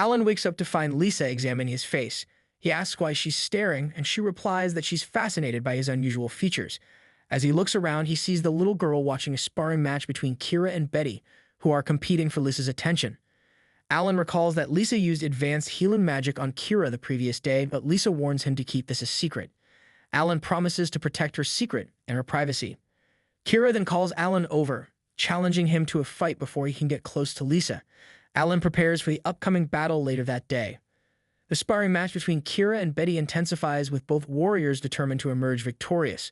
Alan wakes up to find Lisa examining his face. He asks why she's staring, and she replies that she's fascinated by his unusual features. As he looks around, he sees the little girl watching a sparring match between Kira and Betty, who are competing for Lisa's attention. Alan recalls that Lisa used advanced healing magic on Kira the previous day, but Lisa warns him to keep this a secret. Alan promises to protect her secret and her privacy. Kira then calls Alan over, challenging him to a fight before he can get close to Lisa. Alan prepares for the upcoming battle later that day. The sparring match between Kira and Betty intensifies, with both warriors determined to emerge victorious.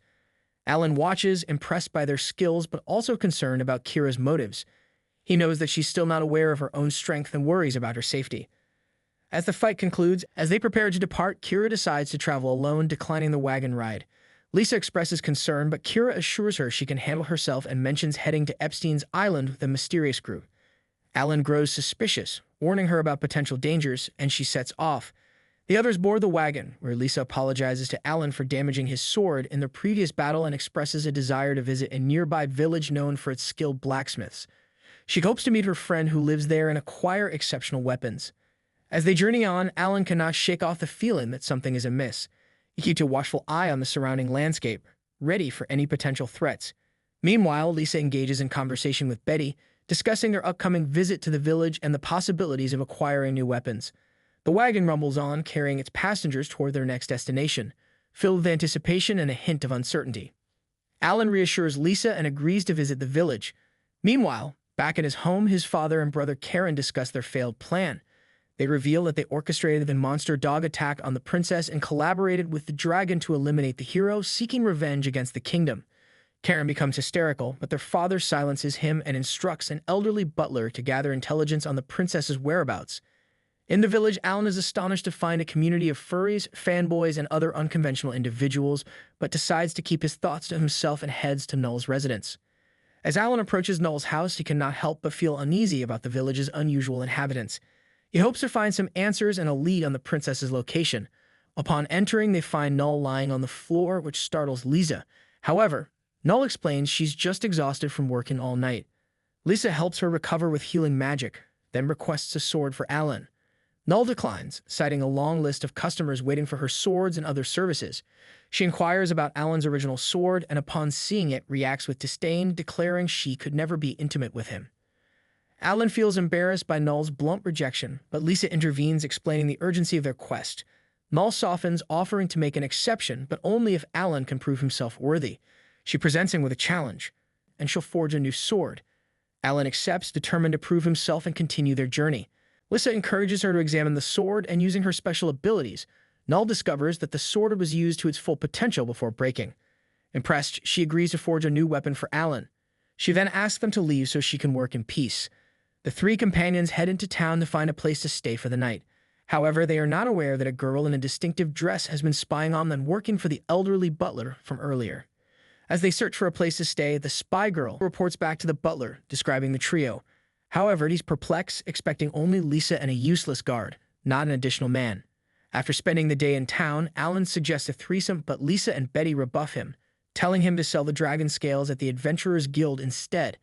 Alan watches, impressed by their skills but also concerned about Kira's motives. He knows that she's still not aware of her own strength and worries about her safety. As the fight concludes, as they prepare to depart, Kira decides to travel alone, declining the wagon ride. Lisa expresses concern, but Kira assures her she can handle herself and mentions heading to Epstein's Island with a mysterious group. Alan grows suspicious, warning her about potential dangers, and she sets off. The others board the wagon, where Lisa apologizes to Alan for damaging his sword in the previous battle and expresses a desire to visit a nearby village known for its skilled blacksmiths. She hopes to meet her friend who lives there and acquire exceptional weapons. As they journey on, Alan cannot shake off the feeling that something is amiss. He keeps a watchful eye on the surrounding landscape, ready for any potential threats. Meanwhile, Lisa engages in conversation with Betty, discussing their upcoming visit to the village and the possibilities of acquiring new weapons. The wagon rumbles on, carrying its passengers toward their next destination, filled with anticipation and a hint of uncertainty. Alan reassures Lisa and agrees to visit the village. Meanwhile, back at his home, his father and brother Karen discuss their failed plan. They reveal that they orchestrated the monster dog attack on the princess and collaborated with the dragon to eliminate the hero, seeking revenge against the kingdom. Karen becomes hysterical, but their father silences him and instructs an elderly butler to gather intelligence on the princess's whereabouts. In the village, Alan is astonished to find a community of furries, fanboys, and other unconventional individuals, but decides to keep his thoughts to himself and heads to Null's residence. As Alan approaches Null's house, he cannot help but feel uneasy about the village's unusual inhabitants. He hopes to find some answers and a lead on the princess's location. Upon entering, they find Null lying on the floor, which startles Lisa. However, Null explains she's just exhausted from working all night. Lisa helps her recover with healing magic, then requests a sword for Alan. Null declines, citing a long list of customers waiting for her swords and other services. She inquires about Alan's original sword and upon seeing it reacts with disdain, declaring she could never be intimate with him. Alan feels embarrassed by Null's blunt rejection, but Lisa intervenes, explaining the urgency of their quest. Null softens, offering to make an exception, but only if Alan can prove himself worthy. She presents him with a challenge, and she'll forge a new sword. Alan accepts, determined to prove himself and continue their journey. Lisa encourages her to examine the sword, and using her special abilities, Null discovers that the sword was used to its full potential before breaking. Impressed, she agrees to forge a new weapon for Alan. She then asks them to leave so she can work in peace. The three companions head into town to find a place to stay for the night. However, they are not aware that a girl in a distinctive dress has been spying on them, working for the elderly butler from earlier. As they search for a place to stay, the spy girl reports back to the butler, describing the trio. However, he's perplexed, expecting only Lisa and a useless guard, not an additional man. After spending the day in town, Alan suggests a threesome, but Lisa and Betty rebuff him, telling him to sell the dragon scales at the Adventurers Guild instead.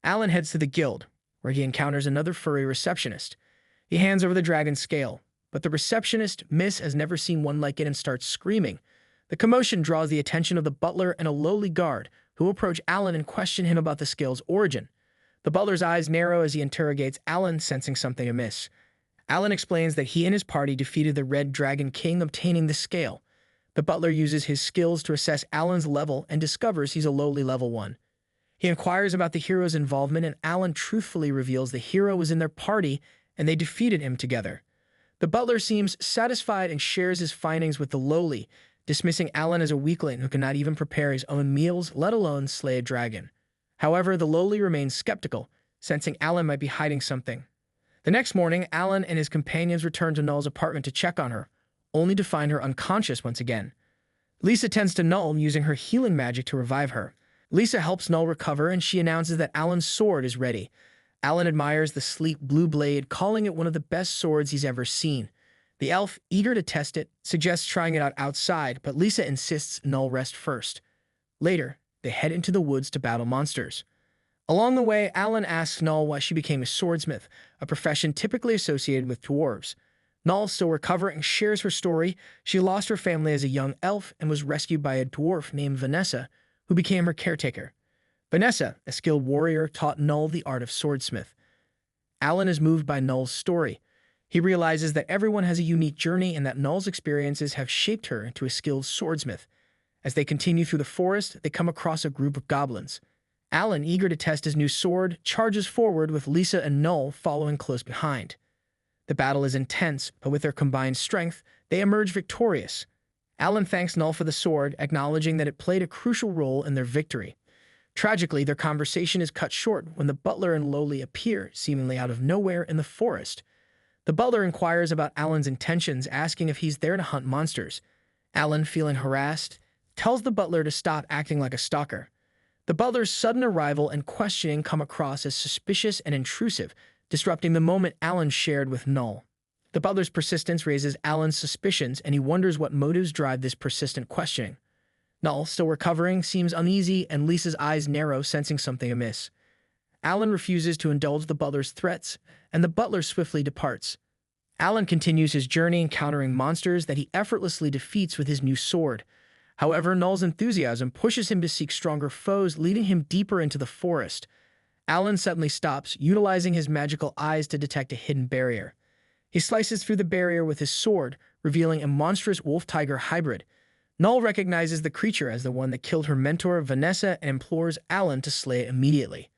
Alan heads to the guild, where he encounters another furry receptionist. He hands over the dragon scale, but the receptionist, Miss, has never seen one like it and starts screaming. The commotion draws the attention of the butler and a lowly guard, who approach Alan and question him about the scale's origin. The butler's eyes narrow as he interrogates Alan, sensing something amiss. Alan explains that he and his party defeated the Red Dragon King, obtaining the scale. The butler uses his skills to assess Alan's level and discovers he's a lowly level 1. He inquires about the hero's involvement, and Alan truthfully reveals the hero was in their party and they defeated him together. The butler seems satisfied and shares his findings with the lowly, dismissing Alan as a weakling who cannot even prepare his own meals, let alone slay a dragon. However, the lowly remains skeptical, sensing Alan might be hiding something. The next morning, Alan and his companions return to Null's apartment to check on her, only to find her unconscious once again. Lisa tends to Null, using her healing magic to revive her. Lisa helps Null recover, and she announces that Alan's sword is ready. Alan admires the sleek blue blade, calling it one of the best swords he's ever seen. The elf, eager to test it, suggests trying it out outside, but Lisa insists Null rest first. Later, they head into the woods to battle monsters. Along the way, Alan asks Null why she became a swordsmith, a profession typically associated with dwarves. Null, still recovering, shares her story. She lost her family as a young elf and was rescued by a dwarf named Vanessa, who became her caretaker. Vanessa, a skilled warrior, taught Null the art of swordsmith. Alan is moved by Null's story. He realizes that everyone has a unique journey and that Null's experiences have shaped her into a skilled swordsmith. As they continue through the forest, they come across a group of goblins. Alan, eager to test his new sword, charges forward with Lisa and Null following close behind. The battle is intense, but with their combined strength, they emerge victorious. Alan thanks Null for the sword, acknowledging that it played a crucial role in their victory. Tragically, their conversation is cut short when the butler and Loli appear, seemingly out of nowhere, in the forest. The butler inquires about Alan's intentions, asking if he's there to hunt monsters. Alan, feeling harassed, tells the butler to stop acting like a stalker. The butler's sudden arrival and questioning come across as suspicious and intrusive, disrupting the moment Alan shared with Null. The butler's persistence raises Alan's suspicions, and he wonders what motives drive this persistent questioning. Null, still recovering, seems uneasy, and Lisa's eyes narrow, sensing something amiss. Alan refuses to indulge the butler's threats, and the butler swiftly departs. Alan continues his journey, encountering monsters that he effortlessly defeats with his new sword. However, Null's enthusiasm pushes him to seek stronger foes, leading him deeper into the forest. Alan suddenly stops, utilizing his magical eyes to detect a hidden barrier. He slices through the barrier with his sword, revealing a monstrous wolf-tiger hybrid. Null recognizes the creature as the one that killed her mentor, Vanessa, and implores Alan to slay it immediately.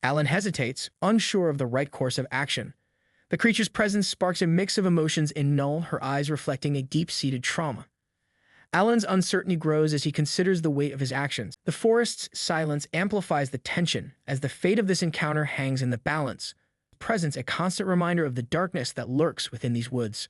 Alan hesitates, unsure of the right course of action. The creature's presence sparks a mix of emotions in Null, her eyes reflecting a deep-seated trauma. Alan's uncertainty grows as he considers the weight of his actions. The forest's silence amplifies the tension, as the fate of this encounter hangs in the balance. Presence, a constant reminder of the darkness that lurks within these woods.